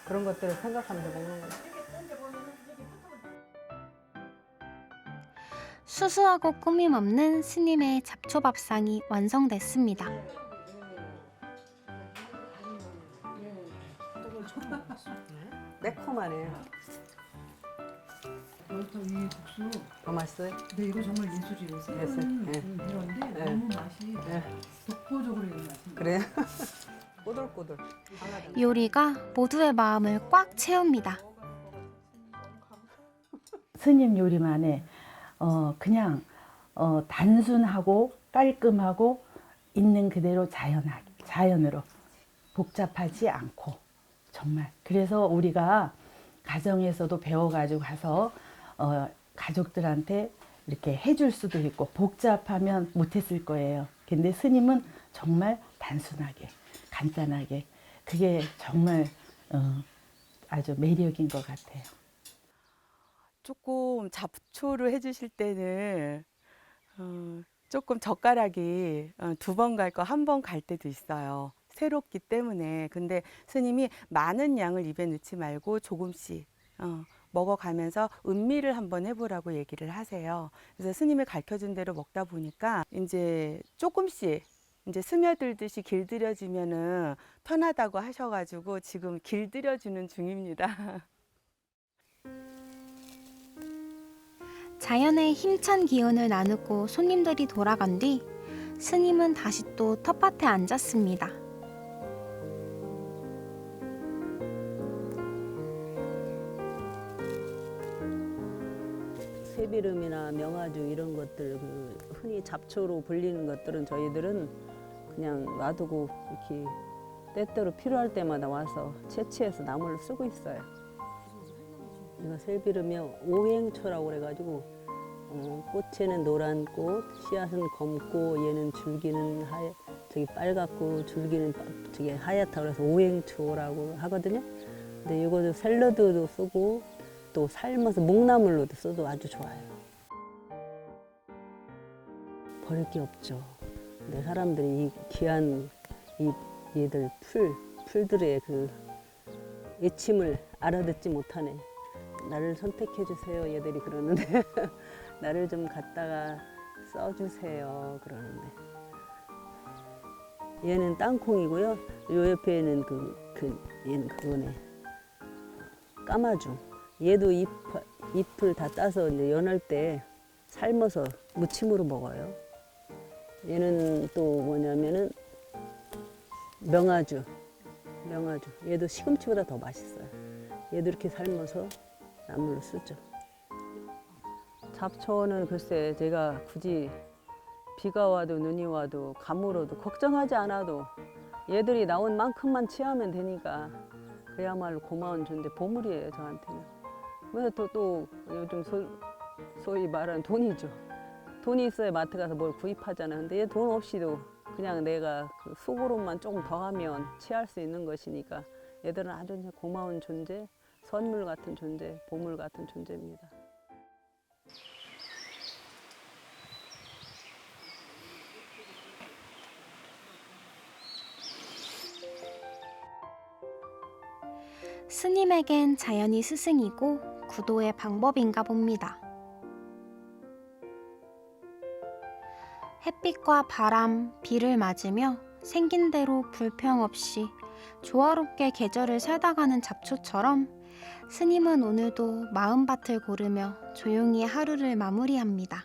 그런 것들을 생각하면서 먹는 거예요. 수수하고 꾸밈 없는 스님의 잡초밥상이 완성됐습니다. 매콤하네요. 여기서 이 국수. 더 맛있어요? 네, 이거 정말 예술이에요. 예술. 네. 이런데 네. 너무 맛이 독보적으로 있는 맛입니다. 그래요? 꼬들꼬들. 요리가 모두의 마음을 꽉 채웁니다. 스님 요리만의 그냥 단순하고 깔끔하고 있는 그대로 자연으로 복잡하지 않고 정말 그래서 우리가 가정에서도 배워가지고 가서 가족들한테 이렇게 해줄 수도 있고 복잡하면 못했을 거예요. 근데 스님은 정말 단순하게 간단하게 그게 정말 아주 매력인 것 같아요. 조금 잡초를 해주실 때는 조금 젓가락이 2번 갈 거 1번 갈 때도 있어요. 새롭기 때문에. 근데 스님이 많은 양을 입에 넣지 말고 조금씩 먹어가면서 음미를 한번 해보라고 얘기를 하세요. 그래서 스님이 가르쳐준 대로 먹다 보니까 이제 조금씩 이제 스며들듯이 길들여지면은 편하다고 하셔가지고 지금 길들여주는 중입니다. 자연의 힘찬 기운을 나누고 손님들이 돌아간 뒤 스님은 다시 또 텃밭에 앉았습니다. 새비름이나 명아주 이런 것들, 흔히 잡초로 불리는 것들은 저희들은 그냥 놔두고 이렇게 때때로 필요할 때마다 와서 채취해서 나물로 쓰고 있어요. 이거 새비름이 오행초라고 그래가지고 꽃에는 노란 꽃, 씨앗은 검고 얘는 줄기는 저기 빨갛고 줄기는 저기 하얗다 그래서 오행초라고 하거든요. 근데 이거도 샐러드도 쓰고 또 삶아서 묵나물로도 써도 아주 좋아요. 버릴 게 없죠. 근데 사람들이 이 귀한 얘들 풀들의 그 애침을 알아듣지 못하네. 나를 선택해 주세요. 얘들이 그러는데 나를 좀 갖다가 써주세요. 그러는데 얘는 땅콩이고요. 요 옆에는 얘는 그거네. 까마주. 얘도 잎을 다 따서 이제 연할 때 삶아서 무침으로 먹어요. 얘는 또 뭐냐면은 명아주. 얘도 시금치보다 더 맛있어요. 얘도 이렇게 삶아서 나물로 쓰죠. 잡초는 글쎄 제가 굳이 비가 와도 눈이 와도 가물어도 걱정하지 않아도 얘들이 나온 만큼만 취하면 되니까 그야말로 고마운 존재, 보물이에요 저한테는. 그래서 또 요즘 소위 말하는 돈이죠. 돈이 있어야 마트 가서 뭘 구입하잖아. 근데 얘 돈 없이도 그냥 내가 그 수고로만 조금 더 하면 취할 수 있는 것이니까 얘들은 아주 고마운 존재, 선물 같은 존재, 보물 같은 존재입니다. 스님에겐 자연이 스승이고 구도의 방법인가 봅니다. 햇빛과 바람, 비를 맞으며 생긴 대로 불평 없이 조화롭게 계절을 살다가는 잡초처럼 스님은 오늘도 마음밭을 고르며 조용히 하루를 마무리합니다.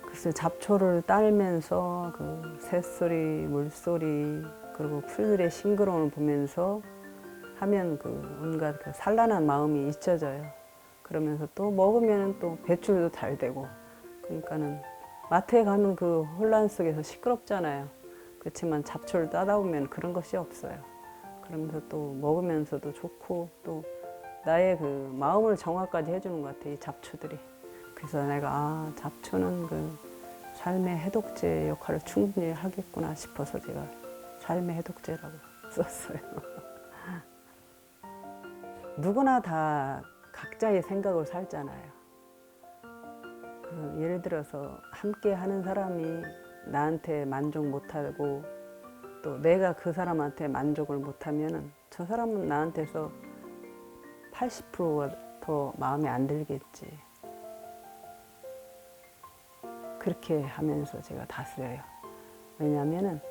글쎄 잡초를 따면서 그 새소리, 물소리 그리고 풀들의 싱그러움을 보면서 하면 그 온갖 그 산란한 마음이 잊혀져요. 그러면서 또 먹으면 또 배출도 잘 되고 그러니까는 마트에 가면 그 혼란 속에서 시끄럽잖아요. 그렇지만 잡초를 따다 보면 그런 것이 없어요. 그러면서 또 먹으면서도 좋고 또 나의 그 마음을 정화까지 해주는 것 같아요. 이 잡초들이. 그래서 내가 잡초는 그 삶의 해독제 역할을 충분히 하겠구나 싶어서 제가 삶의 해독제라고 썼어요. 누구나 다 각자의 생각으로 살잖아요. 예를 들어서 함께 하는 사람이 나한테 만족 못하고 또 내가 그 사람한테 만족을 못하면 저 사람은 나한테서 80%가 더 마음에 안 들겠지. 그렇게 하면서 제가 다 써요. 왜냐하면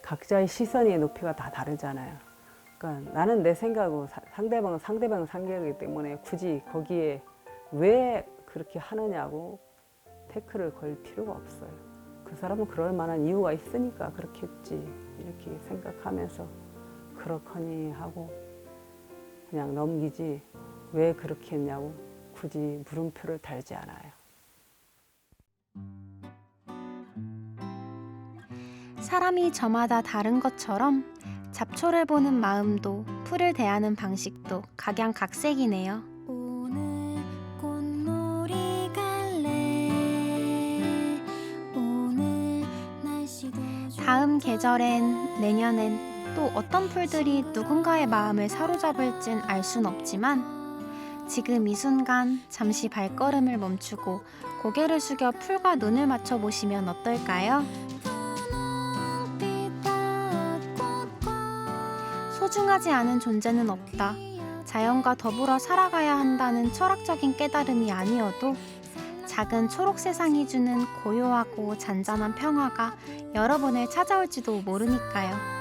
각자의 시선의 높이가 다 다르잖아요. 그러니까 나는 내 생각이고 상대방은 생각이기 때문에 굳이 거기에 왜 그렇게 하느냐고 태클을 걸 필요가 없어요. 그 사람은 그럴 만한 이유가 있으니까 그렇게 했지 이렇게 생각하면서 그렇거니 하고 그냥 넘기지 왜 그렇게 했냐고 굳이 물음표를 달지 않아요. 사람이 저마다 다른 것처럼 잡초를 보는 마음도 풀을 대하는 방식도 각양각색이네요. 오늘 꽃놀이 갈래. 오늘 날씨도 다음 계절엔, 내년엔 또 어떤 풀들이 누군가의 마음을 사로잡을진 알 순 없지만 지금 이 순간 잠시 발걸음을 멈추고 고개를 숙여 풀과 눈을 맞춰 보시면 어떨까요? 소중하지 않은 존재는 없다. 자연과 더불어 살아가야 한다는 철학적인 깨달음이 아니어도 작은 초록 세상이 주는 고요하고 잔잔한 평화가 여러분을 찾아올지도 모르니까요.